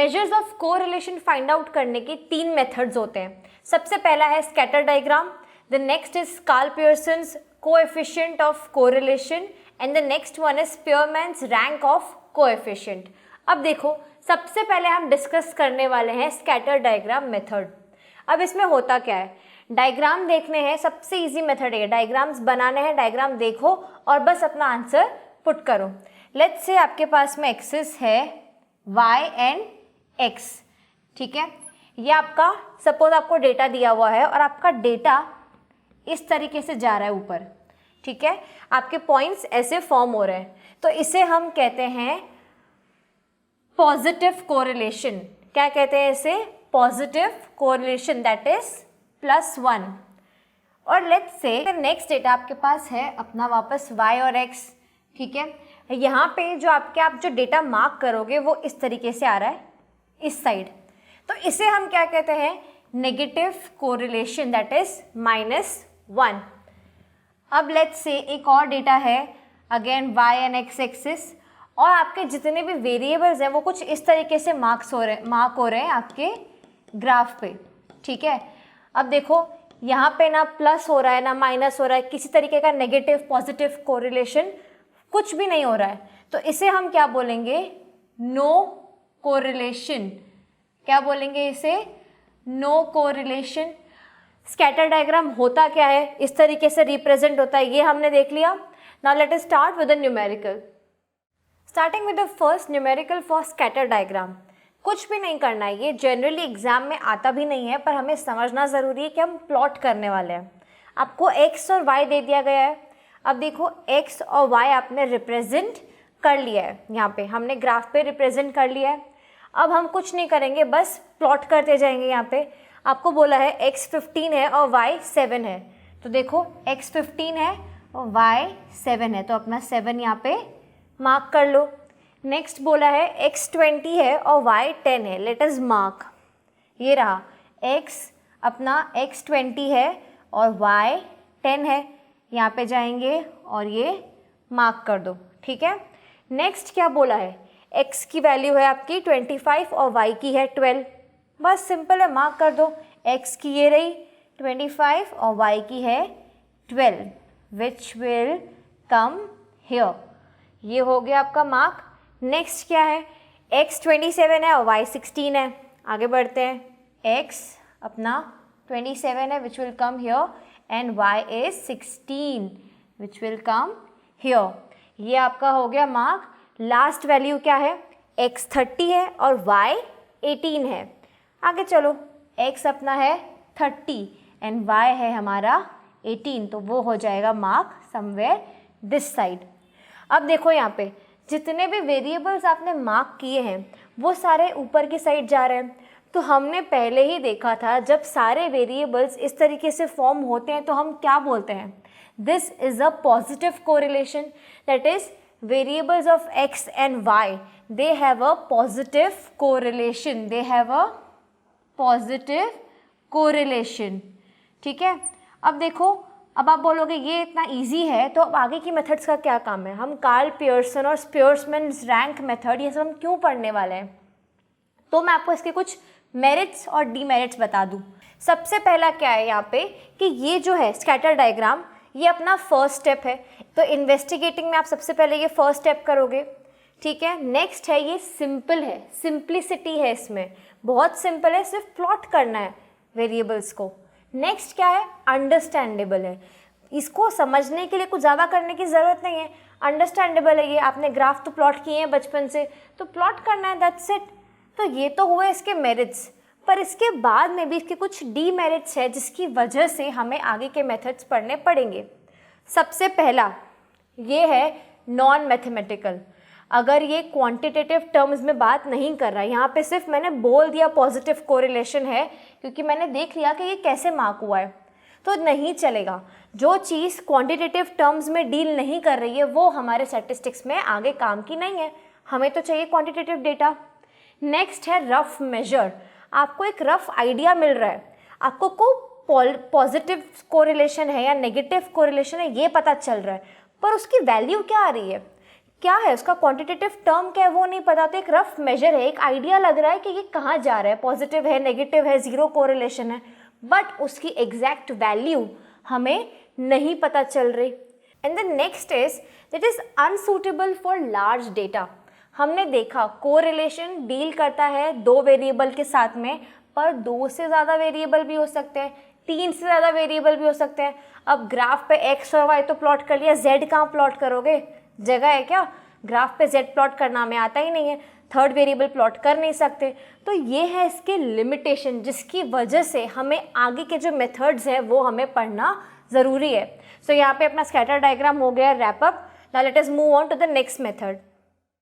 Measures of correlation find out करने के 3 methods होते हैं। सबसे पहला है scatter diagram, the next is Karl Pearson's coefficient of correlation and the next one is Spearman's rank of coefficient. अब देखो, सबसे पहले हम डिस्कस करने वाले हैं स्कैटर डायग्राम मेथड। अब इसमें होता क्या है, डायग्राम देखने हैं, सबसे इजी मेथड है, डायग्राम्स बनाने हैं, डायग्राम देखो और बस अपना आंसर पुट करो। लेट्स से आपके पास में एक्सिस है y एंड x, ठीक है। ये आपका, सपोज आपको डेटा दिया हुआ है और आपका डेटा इस तरीके से जा रहा है ऊपर, ठीक है, आपके पॉइंट्स ऐसे फॉर्म हो रहे हैं, तो इसे हम कहते हैं पॉजिटिव कोरिलेशन। क्या कहते हैं इसे? Positive correlation, that is +1। और लेट्स से नेक्स्ट डेटा आपके पास है अपना वापस y और x, ठीक है। यहाँ पे जो आप जो डेटा मार्क करोगे वो इस तरीके से आ रहा है इस साइड, तो इसे हम क्या कहते हैं? Negative correlation, that is -1। अब लेट्स से एक और डेटा है, again y and x axis, और आपके जितने भी वेरिएबल्स हैं वो कुछ इस तरीके से मार्क हो रहे हैं आपके ग्राफ पे, ठीक है। अब देखो यहाँ पे ना प्लस हो रहा है ना माइनस हो रहा है, किसी तरीके का नेगेटिव पॉजिटिव कोरिलेशन कुछ भी नहीं हो रहा है, तो इसे हम क्या बोलेंगे? No correlation. क्या बोलेंगे इसे? No correlation. स्कैटर डायग्राम होता क्या है, इस तरीके से रिप्रेजेंट होता है, ये हमने देख लिया। Now let us start with the numerical. Starting with the first numerical for scatter diagram. कुछ भी नहीं करना है, ये जनरली एग्जाम में आता भी नहीं है, पर हमें समझना ज़रूरी है कि हम प्लॉट करने वाले हैं। आपको x और y दे दिया गया है। अब देखो x और y आपने रिप्रेजेंट कर लिया है, यहाँ पे हमने ग्राफ पे रिप्रेजेंट कर लिया है। अब हम कुछ नहीं करेंगे, बस प्लॉट करते जाएंगे। यहाँ पे आपको बोला है x 15 है और y 7 है, तो देखो x 15 है और y 7 है, तो अपना 7 यहाँ पे मार्क कर लो। नेक्स्ट बोला है x 20 है और y 10 है, लेट अस मार्क। ये रहा x, अपना x 20 है और y 10 है, यहाँ पे जाएंगे और ये मार्क कर दो, ठीक है। नेक्स्ट क्या बोला है? x की वैल्यू है आपकी 25 और y की है 12, बस सिंपल है, मार्क कर दो। x की ये रही 25 और y की है 12, विच विल कम हियर। ये हो गया आपका मार्क। नेक्स्ट क्या है? x 27 है और y 16 है, आगे बढ़ते हैं। x अपना 27 है which will come here and y is 16 which will come here। ये आपका हो गया मार्क। लास्ट वैल्यू क्या है? x 30 है और y 18 है, आगे चलो। x अपना है 30 एंड y है हमारा 18, तो वो हो जाएगा मार्क समवेयर दिस साइड। अब देखो यहाँ पे जितने भी वेरिएबल्स आपने मार्क किए हैं वो सारे ऊपर की साइड जा रहे हैं, तो हमने पहले ही देखा था जब सारे वेरिएबल्स इस तरीके से फॉर्म होते हैं तो हम क्या बोलते हैं? This is a positive correlation, that is variables of x and y they have a positive correlation, they have a positive correlation, ठीक है। अब देखो, अब आप बोलोगे ये इतना इजी है, तो अब आगे की मेथड्स का क्या काम है? हम कार्ल पियर्सन और स्पीयरमैन्स रैंक मेथड ये सब हम क्यों पढ़ने वाले हैं? तो मैं आपको इसके कुछ मेरिट्स और डीमेरिट्स बता दूं। सबसे पहला क्या है यहाँ पे कि ये जो है स्कैटर डायग्राम, ये अपना फर्स्ट स्टेप है, तो इन्वेस्टिगेटिंग में आप सबसे पहले ये फर्स्ट स्टेप करोगे, ठीक है। नेक्स्ट है ये सिंपल है, सिंप्लिसिटी है इसमें, बहुत सिंपल है, सिर्फ प्लॉट करना है वेरिएबल्स को। नेक्स्ट क्या है? अंडरस्टैंडेबल है, इसको समझने के लिए कुछ ज़्यादा करने की ज़रूरत नहीं है, अंडरस्टैंडेबल है। ये आपने ग्राफ तो प्लॉट किए हैं बचपन से, तो प्लॉट करना है, दैट्स इट। तो ये तो हुए इसके मेरिट्स, पर इसके बाद में भी इसके कुछ डीमेरिट्स है जिसकी वजह से हमें आगे के मेथड्स पढ़ने पड़ेंगे। सबसे पहला ये है नॉन मैथमेटिकल। अगर ये क्वांटिटेटिव टर्म्स में बात नहीं कर रहा है, यहाँ पे सिर्फ मैंने बोल दिया पॉजिटिव कोरिलेशन है क्योंकि मैंने देख लिया कि ये कैसे मार्क हुआ है, तो नहीं चलेगा। जो चीज़ क्वांटिटेटिव टर्म्स में डील नहीं कर रही है वो हमारे स्टैटिस्टिक्स में आगे काम की नहीं है, हमें तो चाहिए क्वांटिटेटिव डेटा। नेक्स्ट है रफ मेजर, आपको एक रफ आइडिया मिल रहा है, आपको को पॉजिटिव कोरिलेशन है या नेगेटिव कोरिलेशन है ये पता चल रहा है, पर उसकी वैल्यू क्या आ रही है, क्या है उसका क्वांटिटेटिव टर्म क्या है वो नहीं पता, तो एक रफ मेजर है, एक आइडिया लग रहा है कि ये कहाँ जा रहा है, पॉजिटिव है, नेगेटिव है, जीरो कोरिलेशन है, बट उसकी एग्जैक्ट वैल्यू हमें नहीं पता चल रही। And the next is that is unsuitable for large data. हमने देखा कोरिलेशन डील करता है 2 वेरिएबल के साथ में, पर 2 से ज़्यादा वेरिएबल भी हो सकते हैं, 3 से ज़्यादा वेरिएबल भी हो सकते हैं। अब ग्राफ पे x और y तो प्लॉट कर लिया, z कहाँ प्लॉट करोगे, जगह है क्या, ग्राफ पे z प्लॉट करना हमें आता ही नहीं है, थर्ड वेरिएबल प्लॉट कर नहीं सकते। तो ये है इसके लिमिटेशन, जिसकी वजह से हमें आगे के जो मेथड्स हैं वो हमें पढ़ना ज़रूरी है। सो यहाँ पे अपना स्कैटर डायग्राम हो गया wrap up. Now let us move on to the next method.